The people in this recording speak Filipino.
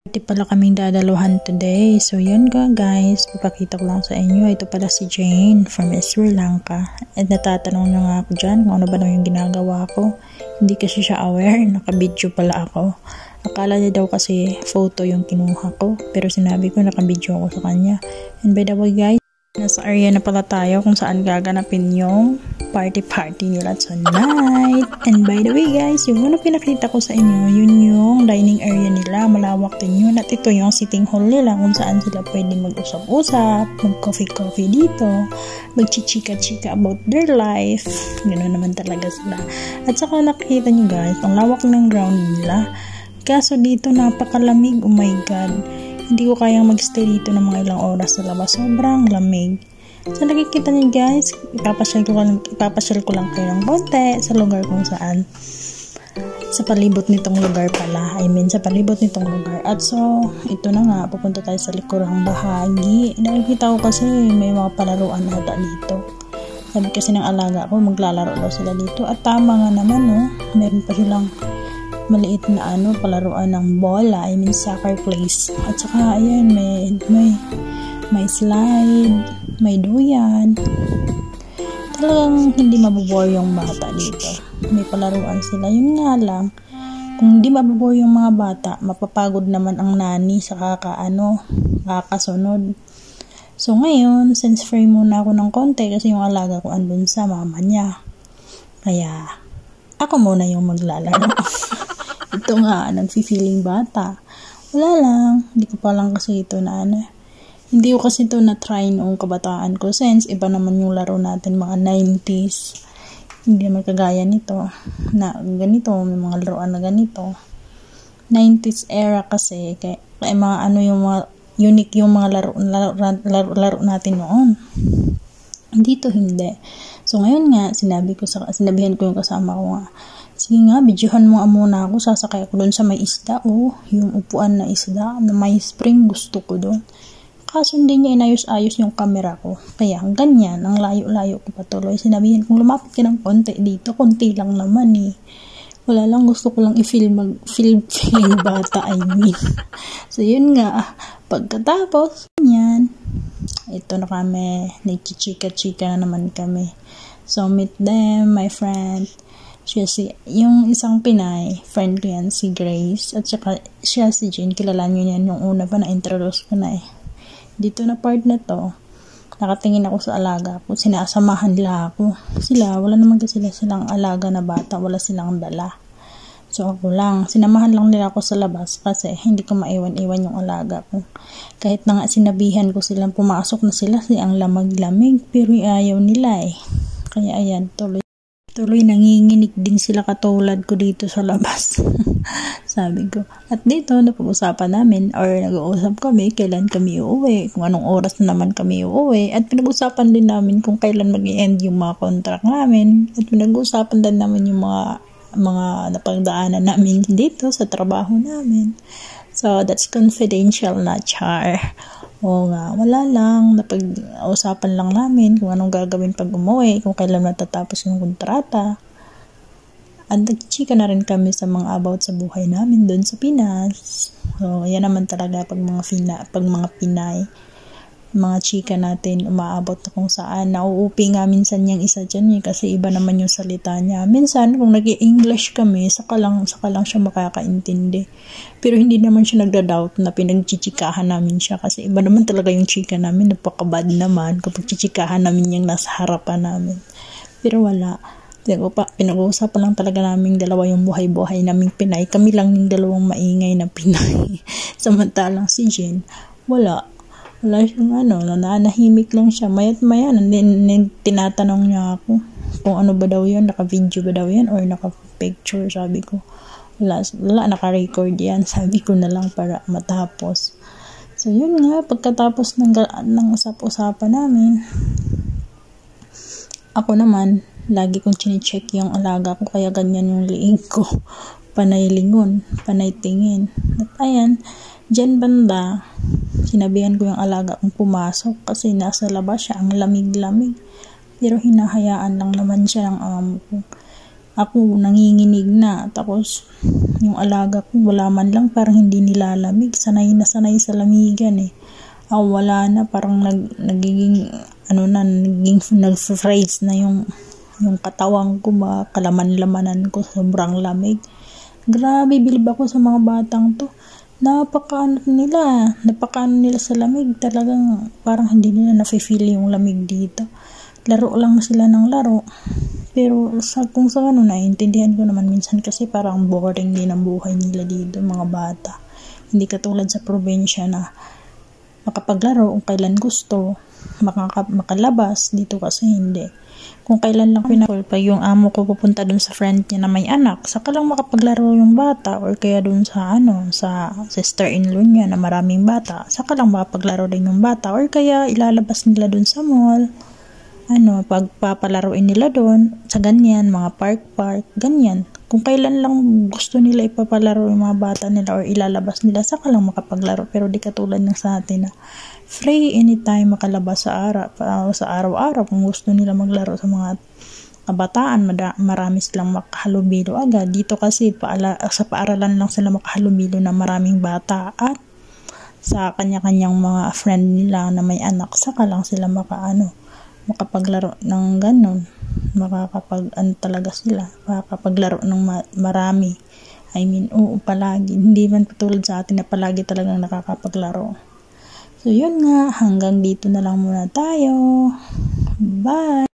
Ito pala kaming dadaluhan today. So yun ka guys, papakita ko lang sa inyo. Ito pala si Jane from Sri Lanka. At natatanong na nga ako dyan kung ano ba naman yung ginagawa ko. Hindi kasi siya aware, nakabidyo pala ako. Akala niya daw kasi photo yung kinuha ko. Pero sinabi ko nakabidyo ako sa kanya. And by the way guys, nasa area na pala tayo kung saan gaganapin yung party nila tonight. And by the way guys, yung una pinakita ko sa inyo, yun yung dining area nila. Malawak din yun. At ito yung sitting hall nila kung saan sila pwede mag-usap-usap, mag-coffee-coffee dito, mag-chichika-chika about their life. Ganoon naman talaga sila. At saka nakikita nyo guys, ang lawak ng ground nila. Kaso dito napakalamig, oh my god. Hindi ko kayang magstay dito ng mga ilang oras sa labas. Sobrang lamig. So nakikita niyo guys, ipapasyal ko lang kayo ng konti sa lugar kung saan. Sa palibot nitong lugar pala. Sa palibot nitong lugar. At so, ito na nga, pupunta tayo sa likurang bahagi. Nakikita ko kasi may mga palaruan ata dito. Sabi kasi ng alaga ko, maglalaro daw sila dito. At tama nga naman, no? Meron pa silang maliit na palaruan ng bola, soccer place. At saka ayan, may slide, may duyan. Talagang hindi mabubore yung bata dito. May palaruan sila. Yun nga lang, kung hindi mabubore yung mga bata, mapapagod naman ang nani sa kakasunod. So ngayon, since free muna ako ng konti kasi yung alaga ko andun sa mama niya. Kaya ako muna yung maglalaro. Ito nga, nagfi-feeling bata. Wala lang, hindi ko pa lang kasi ito hindi ko kasi ito na-try noong kabataan ko since iba naman yung laro natin, mga 90s. Hindi naman kagaya nito, na ganito, may mga laruan na ganito. 90s era kasi, kaya mga yung mga unique yung mga laro natin noon. Dito hindi. So ngayon nga, sinabihan ko yung kasama ko nga, sige nga, videohan mo muna ako, sasakay ako doon sa may isda, yung upuan na isda, na may spring, gusto ko doon. Kaso hindi niya inayos-ayos yung camera ko. Kaya ganyan, ang layo-layo ko patuloy. Sinabihin kung lumapit ka ng konti dito, konti lang naman Wala lang, gusto ko lang i-film bata, So yun nga, pagkatapos, yan, ito na kami, nagchichika-chika na naman kami. So meet them, my friend. Yung isang Pinay, friend ko yan, si Grace. At saka siya si Jane, kilala nyo yan yung una pa na-introduce ko na Dito na part na to, nakatingin ako sa alaga ko, sinasamahan nila ako. Wala naman kasi silang alaga na bata, wala silang dala. So ako lang, sinamahan lang nila ako sa labas kasi hindi ko maiwan-iwan yung alaga ko. Kahit na nga sinabihan ko silang pumasok na sila kasi ang lamig-lamig, pero ayaw nila Kaya ayan, tuloy nanginginig din sila katulad ko dito sa labas. Sabi ko. At dito, napag-usapan namin or nag-uusap kami kailan kami uuwi, kung anong oras na naman kami uuwi. At pinag-usapan din namin kung kailan mag-i-end yung mga contract namin. At pinag-usapan din namin yung mga napagdaanan namin dito sa trabaho namin. So, that's confidential na, char. Oo nga, wala lang. Napag-usapan lang namin kung anong gagawin pag umuwi, kung kailan matatapos yung kontrata. At nagchika na rin kami sa mga about sa buhay namin doon sa Pinas. So, yan naman talaga pag mga Pinay. Mga chika natin, umaabot na kung saan. Nauupi nga minsan yung isa dyan kasi iba naman yung salita niya. Minsan, kung nag-i-English kami, saka lang siya makakaintindi. Pero hindi naman siya nagda-doubt na pinagchichikahan namin siya kasi iba naman talaga yung chika namin. Napakabad naman kapag chichikahan namin yung nasa harapan namin. Pero wala. Pinag-uusapan lang talaga namin dalawa yung buhay-buhay naming Pinay. Kami lang yung dalawang maingay na Pinay. Samantalang si Jane, wala siyang nanahimik lang siya. Mayat maya, tinatanong niya ako kung ano ba daw yun, naka-video ba daw yan or naka-picture. Sabi ko, wala, naka-record yan. Sabi ko na lang para matapos. So yun nga, pagkatapos ng usap-usapan namin, ako naman, lagi kong chine-check yung alaga ko, kaya ganyan yung liig ko. Panay lingon, panay tingin. At ayan, dyan banda, sinabihan ko yung alaga kong pumasok kasi nasa labas siya, ang lamig-lamig. Pero hinahayaan lang naman siya ng amo ko. Ako nanginginig na, tapos yung alaga ko wala man lang, parang hindi nilalamig, sanay na sanay sa lamigan eh. Ako wala na, parang nagiging nag-freeze na yung katawan ko, kalaman-lamanan ko, sobrang lamig. Grabe, bilib ako sa mga batang to. Napakaano nila sa lamig, talagang parang hindi nila nafe-feel yung lamig dito. Laro lang sila ng laro. Pero kung sa naiintindihan ko naman minsan kasi parang boring din ang buhay nila dito, mga bata. Hindi katulad sa probinsya na makapaglaro kung kailan gusto, makalabas. Dito kasi hindi. Kung kailan lang pag yung amo ko pupunta dun sa friend niya na may anak, saka lang makapaglaro yung bata, or kaya dun sa sa sister-in-law niya na maraming bata, saka lang makapaglaro din yung bata, or kaya ilalabas nila dun sa mall. Pagpapalaruin nila doon, sa ganyan, mga park, ganyan. Kung kailan lang gusto nila ipapalaro yung mga bata nila or ilalabas nila, saka lang makapaglaro. Pero di katulad ng sa atin na free anytime makalabas sa araw-araw. Kung gusto nila maglaro sa mga kabataan, marami silang makahalubilo agad. Dito kasi sa paaralan lang sila makahalubilo na maraming bata, at sa kanya-kanyang mga friend nila na may anak, saka lang sila makapaglaro ng ganun, talaga sila, makakapaglaro ng marami. Palagi, hindi man patulad sa atin na palagi talagang nakakapaglaro. So yun nga, hanggang dito na lang muna tayo. Bye!